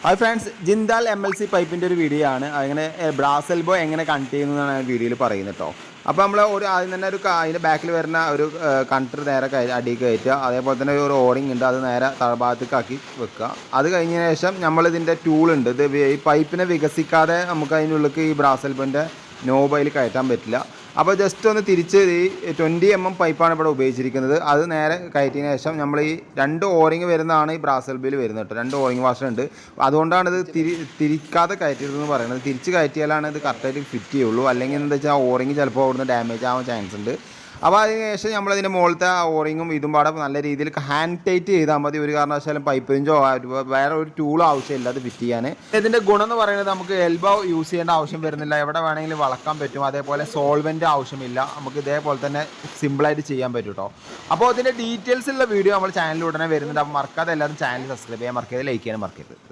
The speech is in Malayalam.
ഹായ് ഫ്രണ്ട്സ്, ജിന്താൽ MLC പൈപ്പിൻ്റെ ഒരു വീഡിയോ ആണ്. അങ്ങനെ ബ്രാസ് എൽബോ എങ്ങനെ കണക്ട് ചെയ്യുന്നു എന്നാണ് വീഡിയോയിൽ പറയുന്നത് കേട്ടോ. അപ്പോൾ നമ്മൾ ആദ്യം തന്നെ അതിൻ്റെ ബാക്കിൽ വരുന്ന ഒരു കണ്ടർ നേരെ അടിയിൽ കയറ്റുക. അതേപോലെ തന്നെ ഒരു ഓറിങ് ഉണ്ട്, അത് നേരെ താഴ്ഭാഗത്തേക്ക് ആക്കി വെക്കുക. അത് കഴിഞ്ഞതിന് ശേഷം നമ്മളിതിൻ്റെ ടൂളുണ്ട്. ഈ പൈപ്പിനെ വികസിക്കാതെ നമുക്ക് അതിനുള്ളിൽ ഈ ബ്രാസ് എൽബോൻ്റെ നോബയിൽ കയറ്റാൻ പറ്റില്ല. അപ്പോൾ ജസ്റ്റ് ഒന്ന് തിരിച്ച് ഈ 20 mm പൈപ്പാണ് ഇവിടെ ഉപയോഗിച്ചിരിക്കുന്നത്. അത് നേരെ കയറ്റിയതിന് ശേഷം നമ്മൾ ഈ 2 ഓറിങ് വരുന്നതാണ് ഈ ബ്രാസ് എൽബോയിൽ വരുന്നത് കേട്ടോ. 2 ഓറിങ് വാഷർ ഉണ്ട്. അതുകൊണ്ടാണ് ഇത് തിരിക്കാതെ കയറ്റിയതെന്ന് പറയുന്നത്. തിരിച്ച് കയറ്റിയാലാണ് ഇത് കറക്റ്റായിട്ട് ഫിറ്റ് ചെയ്യുള്ളൂ. അല്ലെങ്കിൽ എന്താ വെച്ചാൽ ഓറിങ് ചിലപ്പോൾ അവിടുന്ന് ഡാമേജ് ആവാൻ ചാൻസ് ഉണ്ട്. അപ്പോൾ അതിന് ശേഷം നമ്മളതിൻ്റെ മുകളിലത്തെ ഓറിങ്ങും ഇതും പാടെ നല്ല രീതിയിൽ ഹാൻഡ് ടൈറ്റ് ചെയ്താൽ മതി. ഒരു കാരണവശാലും പൈപ്പ് റിഞ്ചോ വേറെ ഒരു ടൂളോ ആവശ്യമില്ല അത് ഫിറ്റ് ചെയ്യാൻ. ഇതിൻ്റെ ഗുണം എന്ന് പറയുന്നത് നമുക്ക് എൽബോ യൂസ് ചെയ്യേണ്ട ആവശ്യം വരുന്നില്ല. എവിടെ വേണമെങ്കിലും വളക്കാൻ പറ്റും. അതേപോലെ സോൾവെൻ്റ് ആവശ്യമില്ല. നമുക്ക് ഇതേപോലെ തന്നെ സിമ്പിളായിട്ട് ചെയ്യാൻ പറ്റും കേട്ടോ. അപ്പോൾ ഇതിൻ്റെ ഡീറ്റെയിൽസ് ഉള്ള വീഡിയോ നമ്മൾ ചാനലിൽ ഉടനെ വരുന്നുണ്ട്. അപ്പോൾ മറക്കാതെ എല്ലാവരും ചാനൽ സബ്സ്ക്രൈബ് ചെയ്യാൻ മറക്കരുത്, ലൈക്ക് ചെയ്യാൻ മറക്കരുത്.